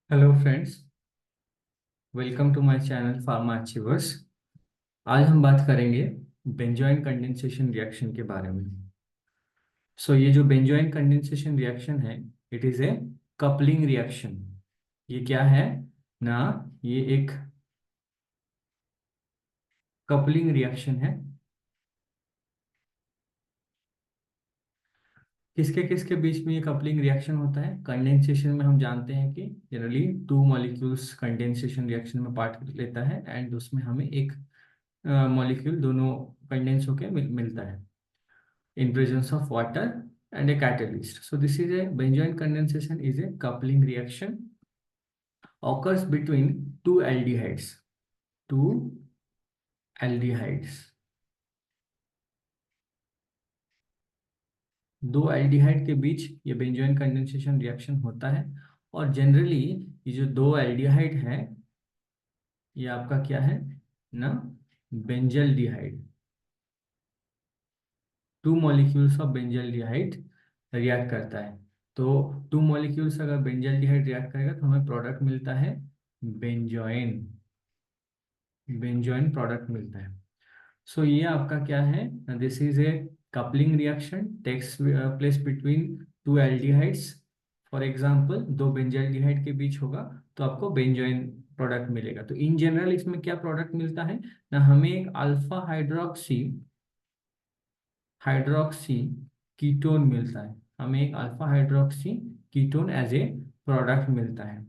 Hello friends, welcome to my channel pharma achievers. आज हम बात करेंगे बेंजोइन कंडेंसेशन रिएक्शन के बारे में। ये जो बेंजोइन कंडेंसेशन रिएक्शन है, it is a coupling reaction. ये क्या है ना, ये एक कपलिंग रिएक्शन है। किसके किसके बीच में ये कपलिंग रिएक्शन होता है? कंडेंसेशन में हम जानते हैं कि generally two molecules condensation reaction में पार्ट लेता है एंड उसमें हमें एक मॉलिक्यूल दोनों कंडेंस होकर मिलता है in presence of water and a catalyst. So this is a benzoin condensation is a coupling reaction occurs between two aldehydes. Two aldehydes. दो एल्डिहाइड के बीच ये बेंजोइन कंडेंसेशन रिएक्शन होता है। और जनरली ये जो दो एल्डिहाइड है, ये आपका क्या है ना, benzaldehyde. Two molecules of benzaldehyde react करता है। तो टू मॉलिक्यूल्स अगर बेंजल्डिहाइड रिएक्ट करेगा तो हमें प्रोडक्ट मिलता है बेंजोइन। बेंजोइन प्रोडक्ट मिलता है। ये आपका क्या है, this is a coupling reaction takes place between two aldehydes. For example दो बेंजल्डिहाइड के बीच होगा तो आपको बेंजोइन प्रोडक्ट मिलेगा। तो इन जनरल इसमें क्या प्रोडक्ट मिलता है ना, हमें एक अल्फा हाइड्रोक्सी हाइड्रोक्सी कीटोन मिलता है। हमें एक alpha hydroxy ketone as a product मिलता है।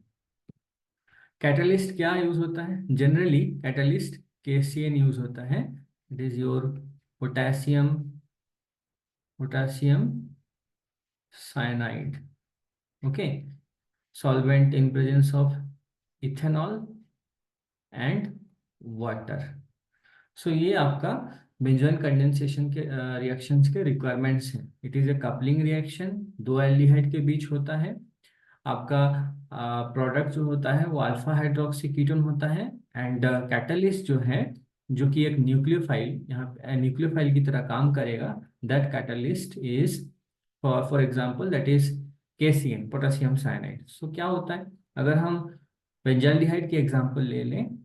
कैटलिस्ट क्या यूज होता है? जनरली कैटलिस्ट KCN यूज होता है। It is your potassium potassium cyanide. Okay, solvent in presence of ethanol and water. ये आपका बेंजोइन कंडेंसेशन के रिएक्शंस के रिक्वायरमेंट्स हैं। It is a coupling reaction, दो एल्डिहाइड के बीच होता है। आपका प्रोडक्ट जो होता है वो अल्फा हाइड्रोक्सी कीटोन होता है। एंड कैटलिस्ट जो है, जो कि एक न्यूक्लियोफाइल, यहाँ न्यूक्लियोफाइल की तरह काम करेगा, that catalyst is for example that is KCN, potassium cyanide. क्या होता है, अगर हम बेंजाल्डिहाइड की एग्जांपल ले लें,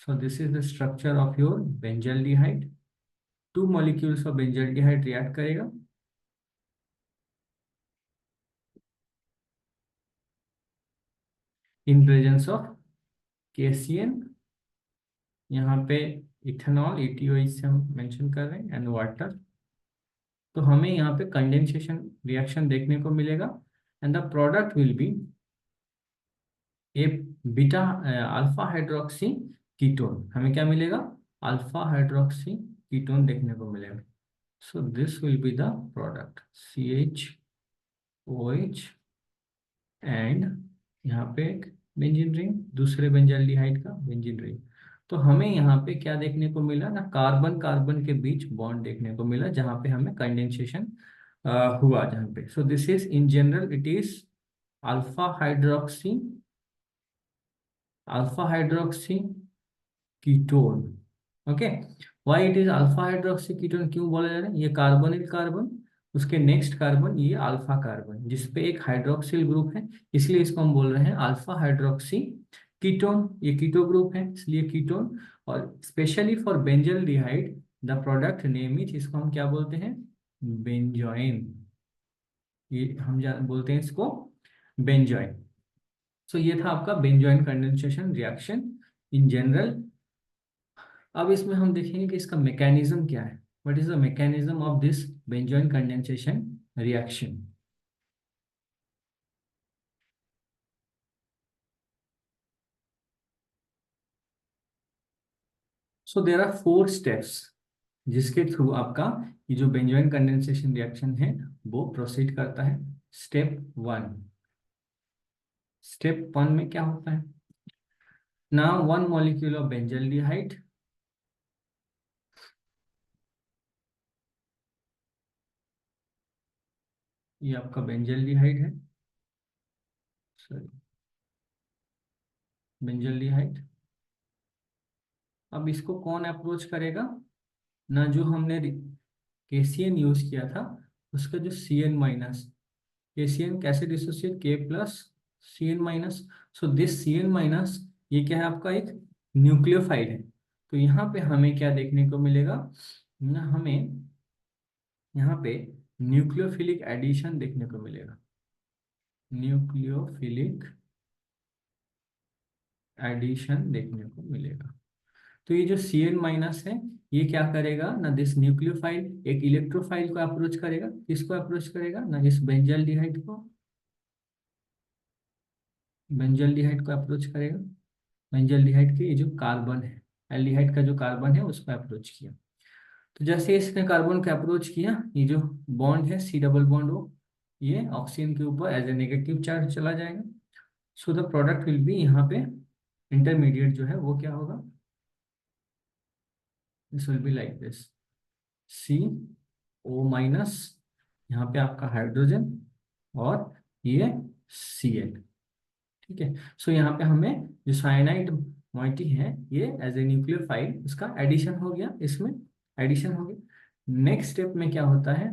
this is the structure of your benzaldehyde. Two molecules of benzaldehyde react करेगा इन प्रेजेंस ऑफ KCN। यहाँ पे इथेनॉल ETO इससे हम मेंशन कर रहे हैं एंड वाटर। तो हमें यहाँ पे कंडेंसेशन रिएक्शन देखने को मिलेगा and the product will be A beta alpha hydroxy ketone. हमें क्या मिलेगा? अल्फा हाइड्रोक्सी कीटोन देखने को मिलेगा। This will be the product CHOH and यहाँ पे एक बेंजीन रिंग, दूसरे बेंजाल्डिहाइड का बेंजीन रिंग। तो हमें यहाँ पे क्या देखने को मिला ना, कार्बन कार्बन के बीच बॉन्ड देखने को मिला जहाँ पे हमें कंडेंसेशन हुआ जहाँ पे। This is in general it is alpha hydroxy alpha hydroxy ketone. Okay, why it is alpha hydroxy ketone, क्यों बोला जा रहा है? ये कार्बोनिल कार्बन, उसके नेक्स्ट कार्बन ये अल्फा कार्बन जिसपे एक हाइड्रोक्सिल ग्रुप है, इसलिए इसको हम बोल रहे हैं अल्फा हाइड्रोक्सी कीटोन। ये कीटो ग्रुप है इसलिए कीटोन। और specially for benzaldehyde the product name is, इसको हम क्या बोलते हैं? बेंजोइन। ये हम बोलते हैं इसको बेंजोइन। ये था आपका benzoin condensation reaction in general. अब इसमें हम देखेंगे कि इसका मैकेनिज्म क्या है। What is the mechanism of this benzoin condensation reaction? There are 4 steps जिसके थ्रू आपका ये जो बेंजोइन कंडेंसेशन रिएक्शन है वो प्रोसीड करता है। स्टेप 1 में क्या होता है? Now one molecule of benzaldehyde, ये आपका बेंजल्डिहाइड है, सॉरी बेंजल्डिहाइड। अब इसको कौन अप्रोच करेगा ना, जो हमने KCN यूज किया था उसका जो CN माइनस KCN कैसे dissociate, K plus CN minus. So this CN minus ये क्या है आपका, एक न्यूक्लियोफाइल है। तो यहाँ पे हमें क्या देखने को मिलेगा ना, हमें यहाँ पे न्यूक्लियोफिलिक एडिशन देखने को मिलेगा, न्यूक्लियोफिलिक एडिशन देखने को मिलेगा। तो ये जो CN माइनस है ये क्या करेगा ना, दिस न्यूक्लियोफाइल एक इलेक्ट्रोफाइल को अप्रोच करेगा। किसको अप्रोच करेगा ना, इस बेंजल्डिहाइड को, बेंजल्डिहाइड को अप्रोच करेगा। बेंजल्डिहाइड के ये जो कार्बन है, एल्डिहाइड का जो कार्बन है उसको अप्रोच किया। तो जैसे इसने कार्बन को अप्रोच किया, ये जो बॉन्ड है C डबल बॉन्ड O, ये ऑक्सीजन के ऊपर एज ए नेगेटिव चार्ज चला जाएगा। So the product will be, यहाँ पे इंटरमीडिएट जो है वो क्या होगा, this will be like this, CO minus, यहाँ पे आपका हाइड्रोजन, और ये Cl। ठीक है। सो यहाँ पे हमें जो साइनाइड मॉइटी है ये एज ए न्यूक्लियोफाइल, इसका एडिशन हो गया, इसमें एडिशन हो गया। नेक्स्ट स्टेप में क्या होता है,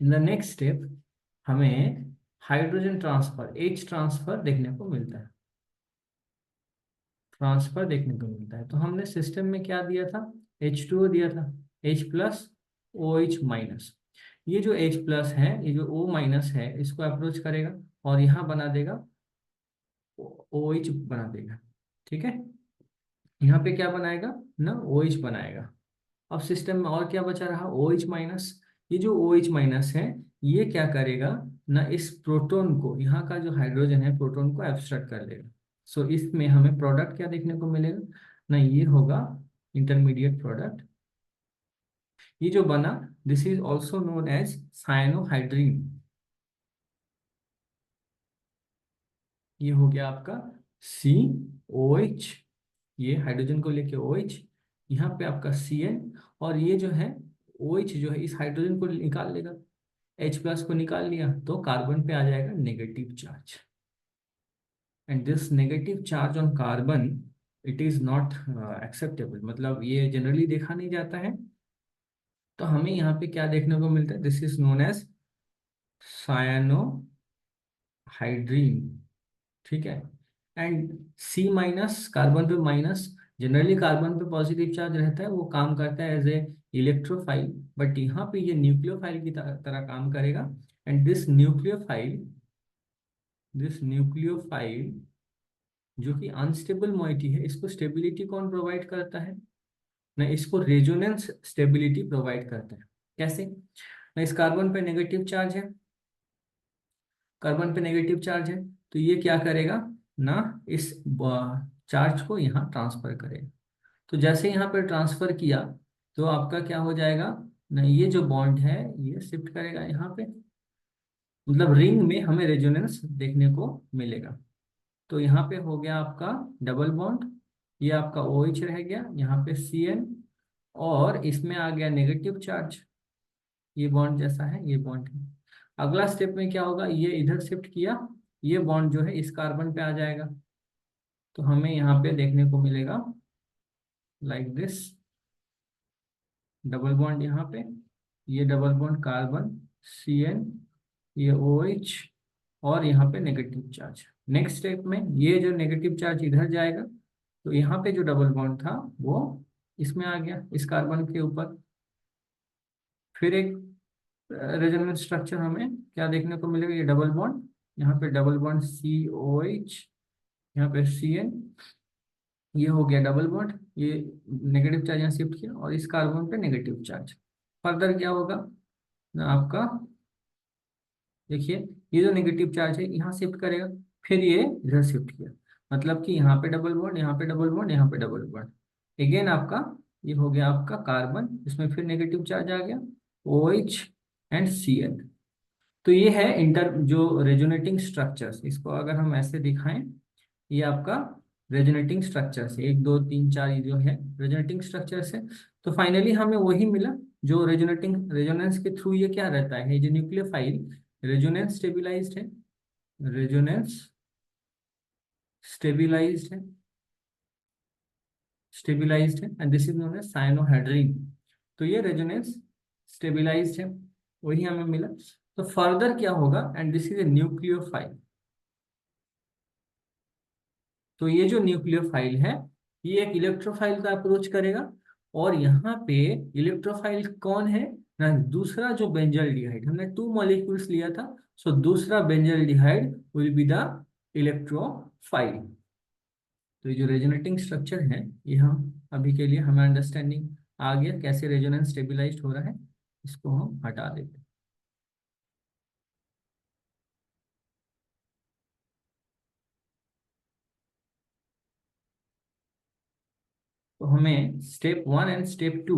इन द नेक्स्ट स्टेप हमें हाइड्रोजन ट्रांसफर, H ट्रांसफर देखने को मिलता है, ट्रांसफर देखने को मिलता है। तो हमने सिस्टम में क्या दिया था, H2O दिया था, H प्लस OH माइनस। ये जो H प्लस है, ये जो O माइनस है, इसको अप्रोच करेगा और यहाँ बना देगा OH बना देगा। ठीक है, यहाँ पे क्या बनाएगा ना, OH बनाएगा। अब सिस्टम में और क्या बचा रहा, OH माइनस। ये जो OH माइनस है ये क्या करेगा ना, इस प्रोटॉन को, यहाँ का जो हाइड्रोजन है प्रोटॉन को एब्स्ट्रैक्ट कर लेगा। सो इसमें हमें प्रोडक्ट क्या देखने को मिलेगा ना, ये होगा इंटरमीडिएट प्रोडक्ट। ये जो बना, this is also known as cyanohydrin. ये हो गया आपका COH, ये हाइड्रोजन को लेके OH, यहाँ पे आपका CN, और ये जो है OH जो है इस हाइड्रोजन को निकाल लेगा, H प्लस को निकाल लिया तो कार्बन पे आ जाएगा negative charge. And this negative charge on carbon, it is not acceptable, मतलब ये जनरली देखा नहीं जाता है। तो हमें यहाँ पे क्या देखने को मिलता है, दिस इज नोन एज सायानोहाइड्रीन। ठीक है। एंड C माइनस, कार्बन पे माइनस, जनरली कार्बन पे पॉजिटिव चार्ज रहता है, वो काम करता है एज ए इलेक्ट्रोफाइल, बट यहाँ पे ये न्यूक्लियोफाइल की तरह काम करेगा। एंड दिस न्यूक्लियोफाइल जो कि अनस्टेबल मॉइटी है, इसको स्टेबिलिटी कौन प्रोवाइड करता है ना, इसको रेजोनेंस स्टेबिलिटी प्रोवाइड करता है। कैसे ना, इस कार्बन पे नेगेटिव चार्ज है, कार्बन पे नेगेटिव चार्ज है, तो ये क्या करेगा ना, इस चार्ज को यहाँ ट्रांसफर करेगा। तो जैसे यहाँ पे ट्रांसफर किया तो आपका क्या हो जाएगा ना, ये जो बॉन्ड है ये शिफ्ट करेगा यहाँ पे, मतलब रिंग में हमें रेजोनेंस देखने को मिलेगा। तो यहाँ पे हो गया आपका डबल बॉन्ड, ये आपका OH रह गया, यहाँ पे CN, और इसमें आ गया नेगेटिव चार्ज, ये बॉन्ड जैसा है, ये बॉन्ड है। अगला स्टेप में क्या होगा, ये इधर शिफ्ट किया, ये बॉन्ड जो है इस कार्बन पे आ जाएगा। तो हमें यहाँ पे देखने को मिलेगा लाइक दिस, डबल बॉन्ड यहाँ पे, ये डबल बॉन्ड कार्बन, CN, ये OH, और यहाँ पे नेगेटिव चार्ज। नेक्स्ट स्टेप में ये जो नेगेटिव चार्ज इधर जाएगा, तो यहाँ पे जो डबल बॉन्ड था वो इसमें आ गया, इस कार्बन के ऊपर। फिर एक रेजोनेंस स्ट्रक्चर हमें क्या देखने को मिलेगा, ये डबल बॉन्ड, यहाँ पे डबल बॉन्ड COH, यहाँ पे CN, ये हो गया डबल बॉन्ड, ये नेगेटिव चार्ज यहाँ शिफ्ट किया, और इस कार्बन पे नेगेटिव चार्ज। फर्दर क्या होगा ना आपका, देखिए ये जो नेगेटिव चार्ज है यहाँ शिफ्ट करेगा, फिर ये इधर शिफ्ट किया, मतलब कि यहाँ पे डबल बॉन्ड, यहाँ पे डबल बॉन्ड, यहाँ पे डबल बॉन्ड। अगेन आपका ये हो गया आपका कार्बन, इसमें फिर नेगेटिव चार्ज आ गया, OH एंड CN। तो ये है इंटर जो रेजोनेटिंग स्ट्रक्चर्स, इसको अगर हम ऐसे दिखाएं, ये आपका रेजोनेटिंग स्ट्रक्चर्स है, 1 2 3 4, ये जो है रेजोनेटिंग स्ट्रक्चर्स है। तो फाइनली हमें वही मिला, जो रेजोनेटिंग, रेजोनेंस के थ्रू ये क्या रहता है, ये जो न्यूक्लियोफाइल रेजोनेंस स्टेबिलाईज्ड है, रेजोनेंस स्टेबिलाईज्ड है, स्टेबिलाईज्ड है, and this is known as cyanohydrin. तो ये रेजोनेंस स्टेबिलाईज्ड है, वही हमें मिला। तो फर्दर क्या होगा, and this is a nucleophile. तो ये जो न्यूक्लियोफाइल है, ये एक इलेक्ट्रोफाइल का अप्रोच करेगा, और यहाँ पे इलेक्ट्रोफाइल कौन है ना, दूसरा जो बेंजल्डिहाइड, हमने 2 मॉलिक्यूल्स लिया था, सो दूसरा benzaldehyde will be the electrophile. तो ये जो रेजोनेटिंग स्ट्रक्चर है, ये हम अभी के लिए हमें अंडरस्टैंडिंग आ गया कैसे रेजोनेंस स्टेबलाइज्ड हो रहा है, इसको हम हटा देते हैं। तो हमें स्टेप 1 एंड स्टेप 2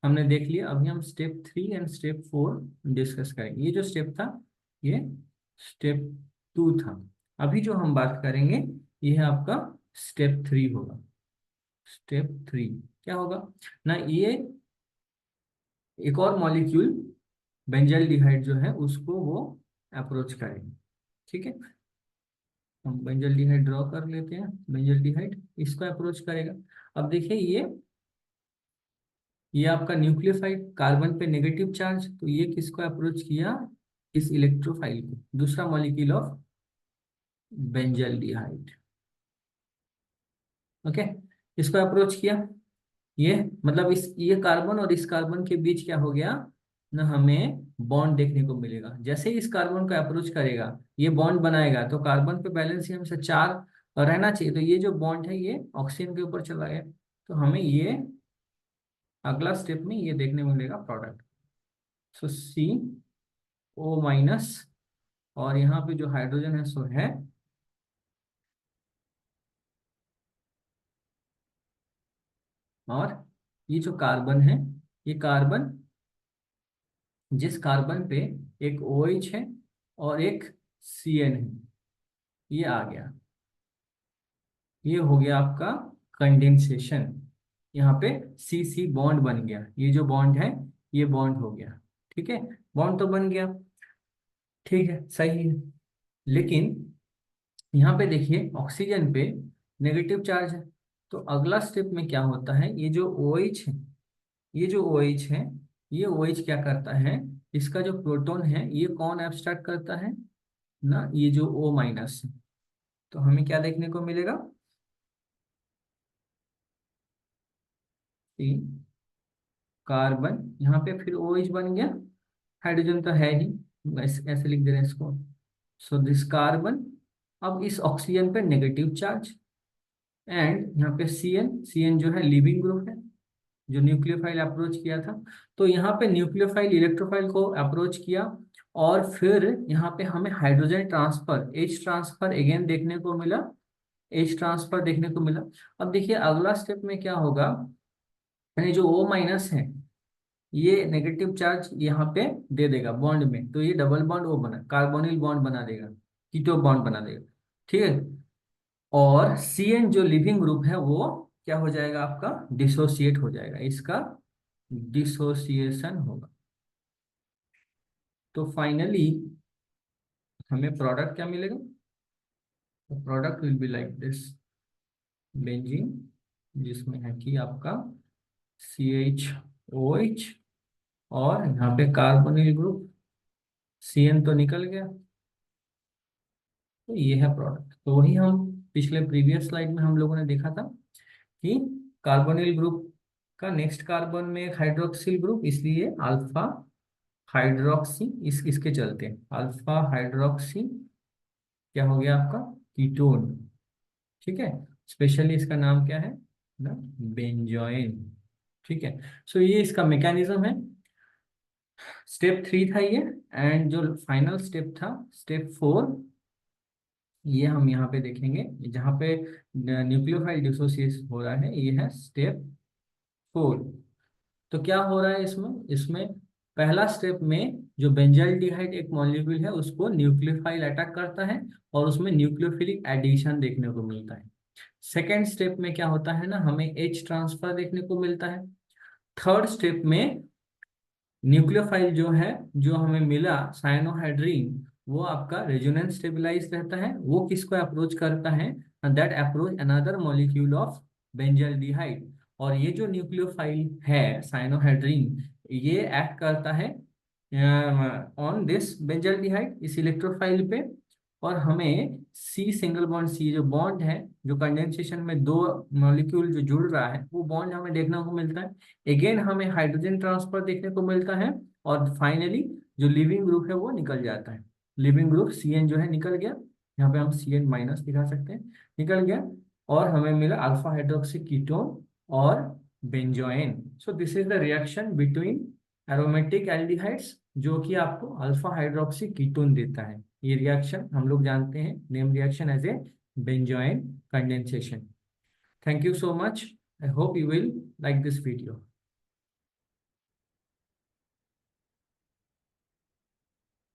हमने देख लिया, अभी हम स्टेप 3 एंड स्टेप 4 डिस्कस करेंगे। ये जो स्टेप था, ये स्टेप 2 था। अभी जो हम बात करेंगे, ये है आपका स्टेप 3 होगा। स्टेप 3 क्या होगा ना, ये एक और मॉलिक्यूल बेंजल्डिहाइड जो है उसको वो अप्रोच करेंगे। ठीक है, हम बेंजल्डिहाइड ड्रॉ कर लेते हैं, बेंजल्डिहाइड इसको अप्रोच करेगा। अब देखिए, ये आपका न्यूक्लियोफाइड कार्बन पे नेगेटिव चार्ज, तो ये किसको अप्रोच किया, इस इलेक्ट्रोफाइल को, दूसरा मॉलिक्यूल ऑफ बेंजल्डिहाइड। ओके, इसको अप्रोच किया। ये मतलब इस ये कार्बन और इस कार्बन के बीच क्या हो गया ना, हमें बॉन्ड देखने को मिलेगा। जैसे ही इस कार्बन को अप्रोच करेगा, ये बॉन्ड बनाएगा, तो कार्बन पे बैलेंस ही हमेशा 4 रहना चाहिए, तो ये जो बॉन्ड है ये ऑक्सीजन के ऊपर चला गया। तो हमें ये अगला स्टेप में ये देखने को मिलेगा प्रोडक्ट। सो CO-, और यहाँ पे जो हाइड्रोजन है सो है, और ये जो कार्बन है, ये कार्बन, जिस कार्बन पे एक OH है और एक CN है, ये आ गया, ये हो गया आपका कंडेंसेशन। यहाँ पे CC बॉन्ड बन गया, ये जो बॉन्ड है ये बॉन्ड हो गया। ठीक है, बॉन्ड तो बन गया, ठीक है, सही है। लेकिन यहाँ पे देखिए ऑक्सीजन पे नेगेटिव चार्ज है, तो अगला स्टेप में क्या होता है, ये जो OH है, ये जो OH है, ये OH क्या करता है, इसका जो प्रोटॉन है ये कौन एब्स्ट्रैक्ट करता है ना, ये जो O-। तो हमें क्या देखने को मिलेगा, कि कार्बन यहाँ पे फिर OH बन गया, हाइड्रोजन तो है ही, ऐसे ऐसे लिख दे रहे हैं इसको। सो दिस कार्बन, अब इस ऑक्सीजन पे नेगेटिव चार्ज, एंड यहाँ पे CN जो है लिविंग ग्रुप है, जो न्यूक्लियोफाइल अप्रोच किया था। तो यहाँ पे न्यूक्लियोफाइल इलेक्ट्रोफाइल को अप्रोच किया, और फिर यहाँ पे हमें hydrogen transfer, H transfer again देखने को मिला, H ट्रांसफर देखने को मिला। अब देखिए अगला स्टेप में क्या होगा, यानी जो O- है, ये नेगेटिव चार्ज यहाँ पे दे देगा बॉन्ड में, तो ये डबल बॉन्ड वो बना, कार्बोनिल बॉन्ड बना देगा, कीटो बॉन्ड बना देगा। ठीक है, और CN जो लिविंग ग्रुप है वो क्या हो जाएगा आपका, डिसोसिएट हो जाएगा, इसका डिसोसिएशन होगा। तो फाइनली हमें प्रोडक्ट क्या मिलेगा, तो product will be like this, benzene, जिसमें है कि आपका CH OH, और यहाँ पे कार्बोनिल ग्रुप, CN तो निकल गया। तो ये है प्रोडक्ट, तो वही हम पिछले प्रीवियस स्लाइड में हम लोगों ने देखा था कि कार्बोनिल ग्रुप का नेक्स्ट कार्बन में एक हाइड्रोक्सिल ग्रुप, इसलिए अल्फा हाइड्रोक्सी, इसके चलते अल्फा हाइड्रोक्सी क्या हो गया आपका, कीटोन। ठीक है, स्पेशली इसका नाम क्या है ना, बेंजोइन। ठीक है, सो ये इसका मैकेनिज्म है। स्टेप 3 था ये, एंड जो फाइनल स्टेप था स्टेप 4, ये हम यहाँ पे देखेंगे, जहाँ पे न्यूक्लियोफाइल डिसोसिएशन हो रहा है, ये है स्टेप 4। तो क्या हो रहा है इसमें, पहला स्टेप में जो बेंजाइलडिहाइड एक मॉलिक्यूल है उसको न्यूक्लियोफाइल अटैक करता है, और उसमें न्यूक्लियोफिलिक एडिशन देखने को मिलता है। सेकेंड स्टेप में क्या होता है ना, हमें H ट्रांसफर देखने को मिलता है। थर्ड स्टेप में न्यूक्लियोफाइल जो है, जो हमें मिला साइनोहाइड्रीन, वो आपका रेजोनेंस स्टेबलाइज रहता है, वो किसको अप्रोच करता है, that approach another molecule of benzaldehyde. और ये जो न्यूक्लियोफाइल है साइनोहाइड्रीन, ये एक्ट करता है ऑन दिस बेंजाल्डिहाइड, इस इलेक्ट्रोफाइल पे, और हमें सी सिंगल बॉन्ड, सी जो बॉन्ड है, जो कंडेंसेशन में दो मॉलिक्यूल जो जुड़ रहा है, वो बॉन्ड हमें देखने को मिलता है। अगेन हमें हाइड्रोजन ट्रांसफर देखने को मिलता है, और फाइनली जो लिविंग ग्रुप है वो निकल जाता है। लिविंग ग्रुप CN जो है निकल गया, यहाँ पे हम CN माइनस दिखा सकते हैं, निकल गया, और हमें मिला अल्फा हाइड्रोक्सी कीटोन और benzoin. So this is the reaction between aromatic aldehydes, जो कि आपको अल्फा हाइड्रोक्सी कीटोन देता है। ये रिएक्शन हम लोग जानते हैं, name reaction as a benzoin condensation. Thank you so much. I hope you will like this video.